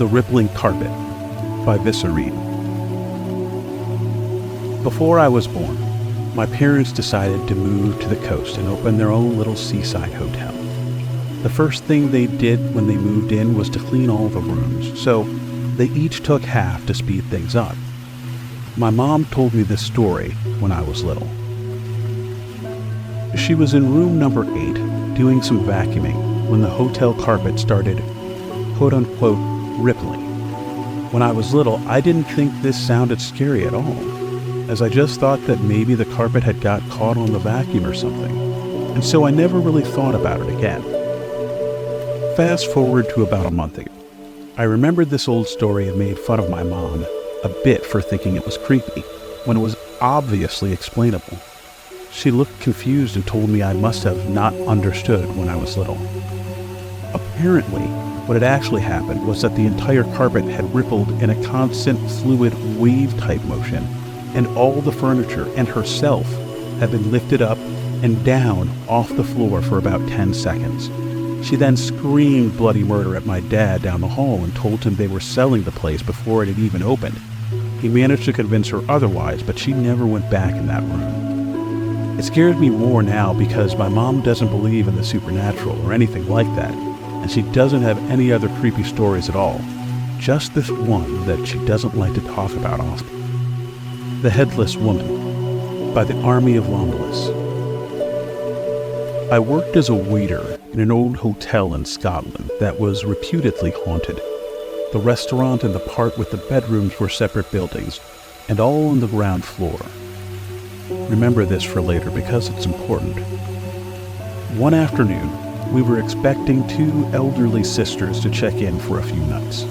The Rippling Carpet by Vissereed. Before I was born, my parents decided to move to the coast and open their own little seaside hotel. The first thing they did when they moved in was to clean all the rooms, so they each took half to speed things up. My mom told me this story when I was little. She was in room number 8 doing some vacuuming when the hotel carpet started, quote-unquote, rippling. When I was little, I didn't think this sounded scary at all, as I just thought that maybe the carpet had got caught on the vacuum or something, and so I never really thought about it again. Fast forward to about a month ago. I remembered this old story and made fun of my mom a bit for thinking it was creepy, when it was obviously explainable. She looked confused and told me I must have not understood when I was little. Apparently, what had actually happened was that the entire carpet had rippled in a constant fluid wave-type motion, and all the furniture and herself had been lifted up and down off the floor for about 10 seconds. She then screamed bloody murder at my dad down the hall and told him they were selling the place before it had even opened. He managed to convince her otherwise, but she never went back in that room. It scares me more now because my mom doesn't believe in the supernatural or anything like that, and she doesn't have any other creepy stories at all. Just this one that she doesn't like to talk about often. The Headless Woman by the Army of Romulus. I worked as a waiter in an old hotel in Scotland that was reputedly haunted. The restaurant and the part with the bedrooms were separate buildings, and all on the ground floor. Remember this for later because it's important. One afternoon, we were expecting 2 elderly sisters to check in for a few nights.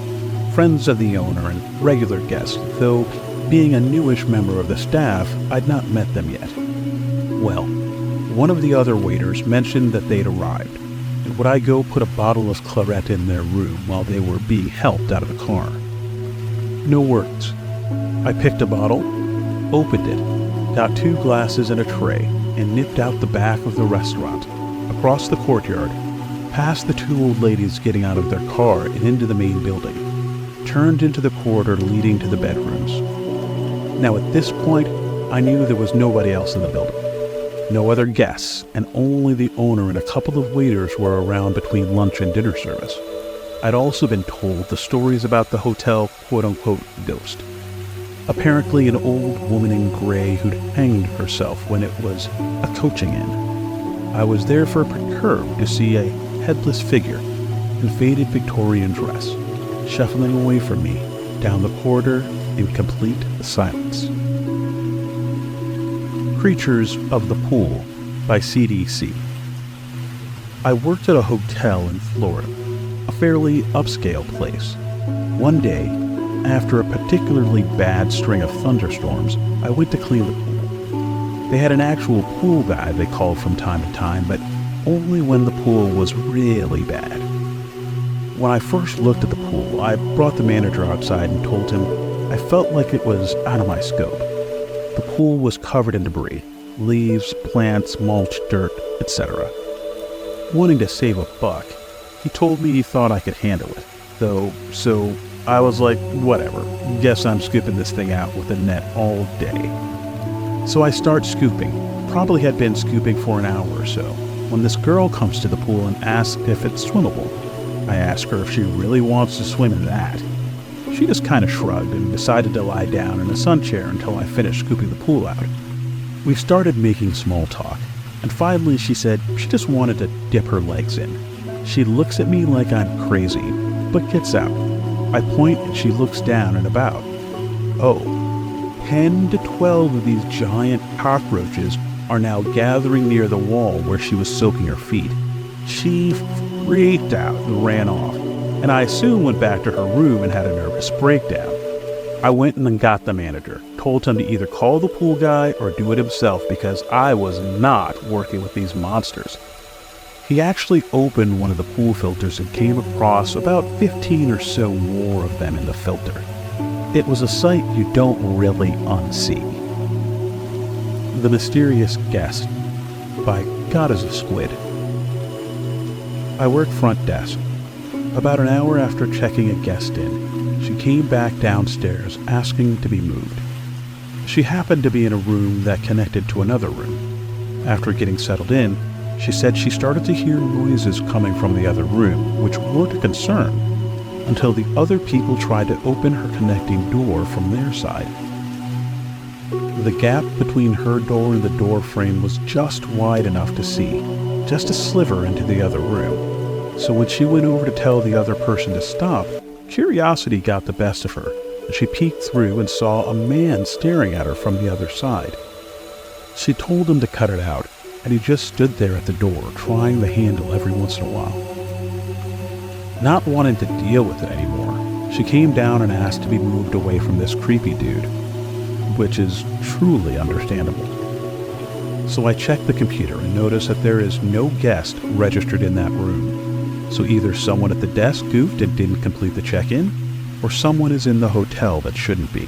Friends of the owner and regular guests, though being a newish member of the staff, I'd not met them yet. Well, one of the other waiters mentioned that they'd arrived, and would I go put a bottle of claret in their room while they were being helped out of the car. No words. I picked a bottle, opened it, got 2 glasses and a tray, and nipped out the back of the restaurant, across the courtyard, past the 2 old ladies getting out of their car and into the main building, turned into the corridor leading to the bedrooms. Now at this point, I knew there was nobody else in the building. No other guests, and only the owner and a couple of waiters were around between lunch and dinner service. I'd also been told the stories about the hotel quote-unquote ghost. Apparently an old woman in gray who'd hanged herself when it was a coaching inn. I was therefore perturbed to see a headless figure in faded Victorian dress shuffling away from me down the corridor in complete silence. Creatures of the Pool by CDC. I worked at a hotel in Florida, a fairly upscale place. One day, after a particularly bad string of thunderstorms, I went to clean the pool. They had an actual pool guy they called from time to time, but only when the pool was really bad. When I first looked at the pool, I brought the manager outside and told him I felt like it was out of my scope. The pool was covered in debris, leaves, plants, mulch, dirt, etc. Wanting to save a buck, he told me he thought I could handle it, so I was like, whatever, guess I'm scooping this thing out with a net all day. So I start scooping, probably had been scooping for an hour or so, when this girl comes to the pool and asks if it's swimmable. I ask her if she really wants to swim in that. She just kind of shrugged and decided to lie down in a sun chair until I finished scooping the pool out. We started making small talk, and finally she said she just wanted to dip her legs in. She looks at me like I'm crazy, but gets out. I point and she looks down and about. 10 to 12 of these giant cockroaches are now gathering near the wall where she was soaking her feet. She freaked out and ran off, and I soon went back to her room and had a nervous breakdown. I went and got the manager, told him to either call the pool guy or do it himself because I was not working with these monsters. He actually opened one of the pool filters and came across about 15 or so more of them in the filter. It was a sight you don't really unsee. The Mysterious Guest by God is a Squid. I work front desk. About an hour after checking a guest in, she came back downstairs asking to be moved. She happened to be in a room that connected to another room. After getting settled in, she said she started to hear noises coming from the other room, which weren't a concern, until the other people tried to open her connecting door from their side. The gap between her door and the door frame was just wide enough to see, just a sliver into the other room. So when she went over to tell the other person to stop, curiosity got the best of her, and she peeked through and saw a man staring at her from the other side. She told him to cut it out, and he just stood there at the door, trying the handle every once in a while. Not wanting to deal with it anymore, she came down and asked to be moved away from this creepy dude, which is truly understandable. So I checked the computer and noticed that there is no guest registered in that room. So either someone at the desk goofed and didn't complete the check-in, or someone is in the hotel that shouldn't be.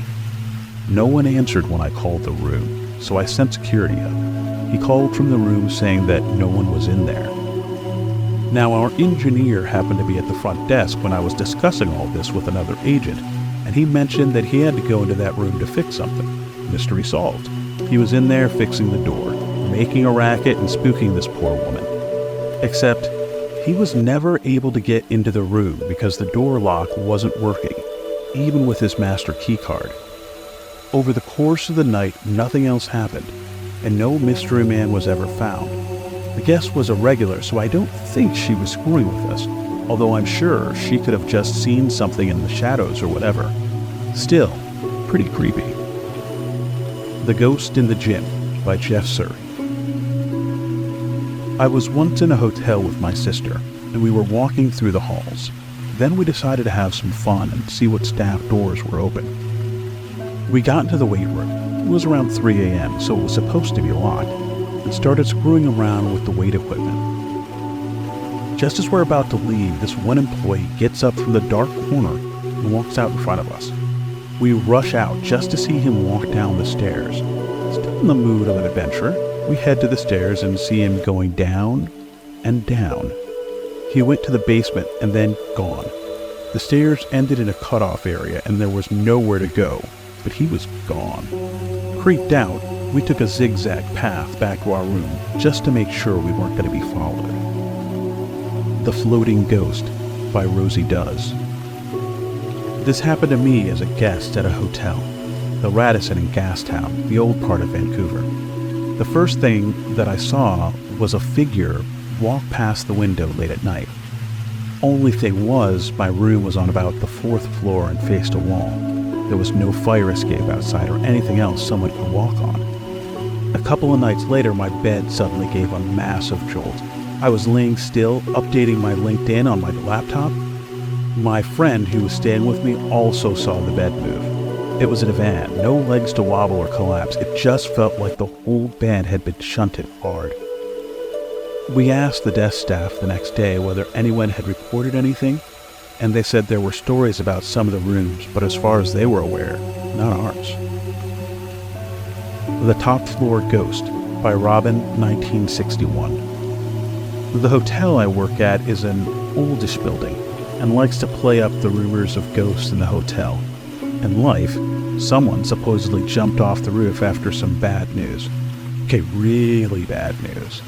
No one answered when I called the room, so I sent security up. He called from the room saying that no one was in there. Now, our engineer happened to be at the front desk when I was discussing all this with another agent, and he mentioned that he had to go into that room to fix something. Mystery solved. He was in there fixing the door, making a racket and spooking this poor woman. Except, he was never able to get into the room because the door lock wasn't working, even with his master key card. Over the course of the night, nothing else happened, and no mystery man was ever found. The guest was a regular, so I don't think she was screwing with us, although I'm sure she could have just seen something in the shadows or whatever. Still, pretty creepy. The Ghost in the Gym by Jeff Surrey. I was once in a hotel with my sister, and we were walking through the halls. Then we decided to have some fun and see what staff doors were open. We got into the weight room. It was around 3 a.m., so it was supposed to be locked, and started screwing around with the weight equipment. Just as we're about to leave, this one employee gets up from the dark corner and walks out in front of us. We rush out just to see him walk down the stairs. Still in the mood of an adventure, we head to the stairs and see him going down and down. He went to the basement and then gone. The stairs ended in a cutoff area and there was nowhere to go, but he was gone. Creeped out, we took a zigzag path back to our room just to make sure we weren't going to be followed. The Floating Ghost by Rosie Does. This happened to me as a guest at a hotel, the Radisson in Gastown, the old part of Vancouver. The first thing that I saw was a figure walk past the window late at night. Only thing was, my room was on about the 4th floor and faced a wall. There was no fire escape outside or anything else someone could walk on. A couple of nights later, my bed suddenly gave a massive jolt. I was laying still, updating my LinkedIn on my laptop. My friend who was staying with me also saw the bed move. It was a divan, no legs to wobble or collapse. It just felt like the whole bed had been shunted hard. We asked the desk staff the next day whether anyone had reported anything, and they said there were stories about some of the rooms, but as far as they were aware, not ours. The Top Floor Ghost by Robin, 1961. The hotel I work at is an oldish building and likes to play up the rumors of ghosts in the hotel. In life, someone supposedly jumped off the roof after some bad news. Okay, really bad news.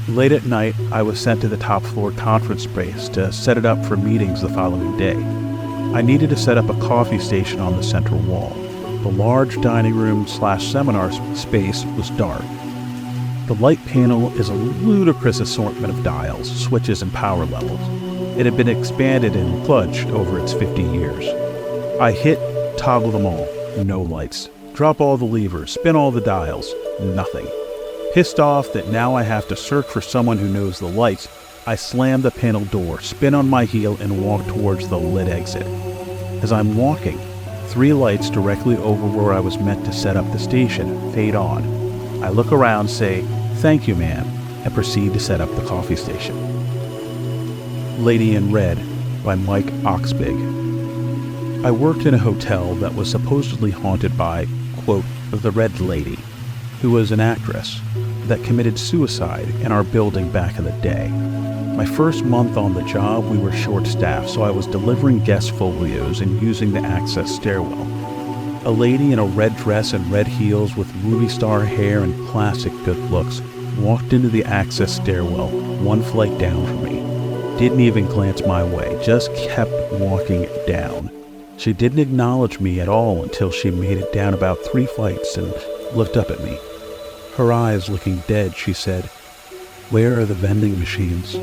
Late at night, I was sent to the top floor conference space to set it up for meetings the following day. I needed to set up a coffee station on the central wall. The large dining room/seminar space was dark. The light panel is a ludicrous assortment of dials, switches, and power levels. It had been expanded and fudged over its 50 years. I hit, toggle them all, no lights. Drop all the levers, spin all the dials, nothing. Pissed off that now I have to search for someone who knows the lights, I slam the panel door, spin on my heel, and walk towards the lit exit. As I'm walking, 3 lights directly over where I was meant to set up the station fade on. I look around, say, "Thank you, ma'am," and proceed to set up the coffee station. Lady in Red by Mike Oxbig. I worked in a hotel that was supposedly haunted by, quote, the Red Lady, who was an actress. that committed suicide in our building back in the day. My first month on the job, we were short-staffed, so I was delivering guest folios and using the access stairwell. A lady in a red dress and red heels with movie star hair and classic good looks walked into the access stairwell, one flight down from me. Didn't even glance my way, just kept walking down. She didn't acknowledge me at all until she made it down about 3 flights and looked up at me. Her eyes looking dead, she said, "Where are the vending machines?"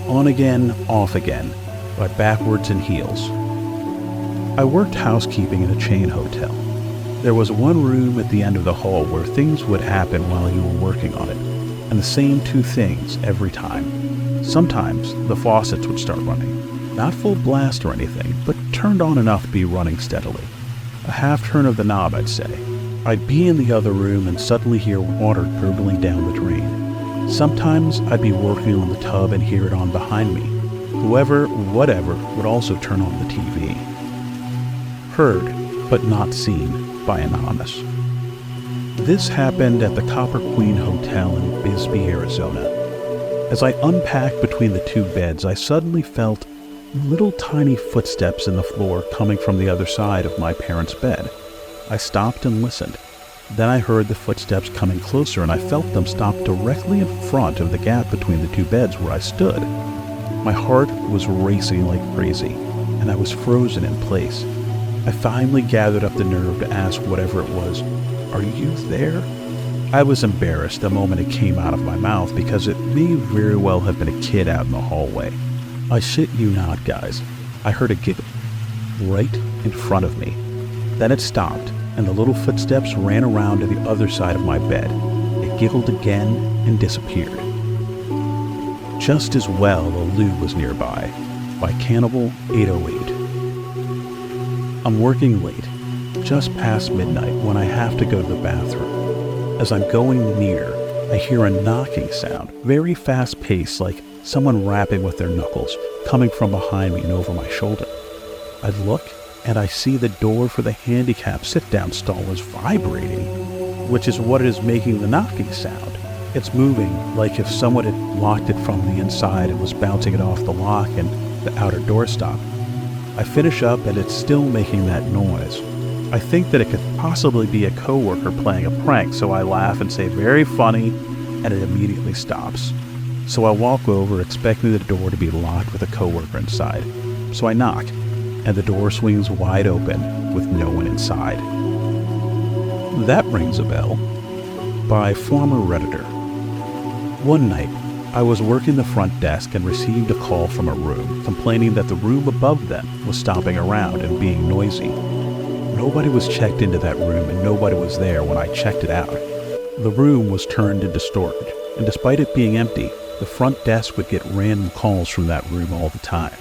On again, off again, by backwards and heels. I worked housekeeping in a chain hotel. There was one room at the end of the hall where things would happen while you were working on it, and the same 2 things every time. Sometimes the faucets would start running. Not full blast or anything, but turned on enough to be running steadily. A half turn of the knob, I'd say. I'd be in the other room and suddenly hear water gurgling down the drain. Sometimes I'd be working on the tub and hear it on behind me. Whoever, whatever, would also turn on the TV. Heard, but not seen, by Anonymous. This happened at the Copper Queen Hotel in Bisbee, Arizona. As I unpacked between the 2 beds, I suddenly felt little tiny footsteps in the floor coming from the other side of my parents' bed. I stopped and listened. Then I heard the footsteps coming closer, and I felt them stop directly in front of the gap between the 2 beds where I stood. My heart was racing like crazy, and I was frozen in place. I finally gathered up the nerve to ask whatever it was, "Are you there?" I was embarrassed the moment it came out of my mouth because it may very well have been a kid out in the hallway. I shit you not, guys. I heard a giggle right in front of me. Then it stopped, and the little footsteps ran around to the other side of my bed. It giggled again and disappeared. Just as well, a loo was nearby, by Cannibal 808. I'm working late, just past midnight, when I have to go to the bathroom. As I'm going near, I hear a knocking sound, very fast-paced, like someone rapping with their knuckles, coming from behind me and over my shoulder. I look, and I see the door for the handicap sit-down stall is vibrating, which is what is making the knocking sound. It's moving like if someone had locked it from the inside and was bouncing it off the lock and the outer door stop. I finish up and it's still making that noise. I think that it could possibly be a coworker playing a prank, so I laugh and say, "Very funny," and it immediately stops. So I walk over expecting the door to be locked with a coworker inside. So I knock, and the door swings wide open with no one inside. That rings a bell. By former Redditor. One night, I was working the front desk and received a call from a room complaining that the room above them was stomping around and being noisy. Nobody was checked into that room and nobody was there when I checked it out. The room was turned into storage, and despite it being empty, the front desk would get random calls from that room all the time.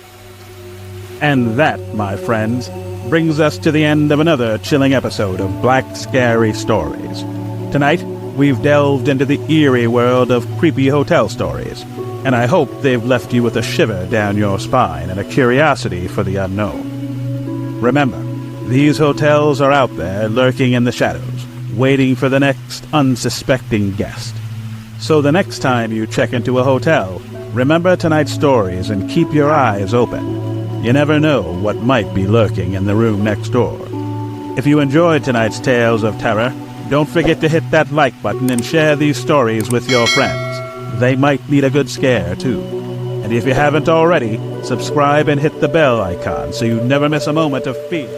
And that, my friends, brings us to the end of another chilling episode of Black Scary Stories. Tonight, we've delved into the eerie world of creepy hotel stories, and I hope they've left you with a shiver down your spine and a curiosity for the unknown. Remember, these hotels are out there lurking in the shadows, waiting for the next unsuspecting guest. So the next time you check into a hotel, remember tonight's stories and keep your eyes open. You never know what might be lurking in the room next door. If you enjoyed tonight's Tales of Terror, don't forget to hit that like button and share these stories with your friends. They might need a good scare, too. And if you haven't already, subscribe and hit the bell icon so you never miss a moment of fear.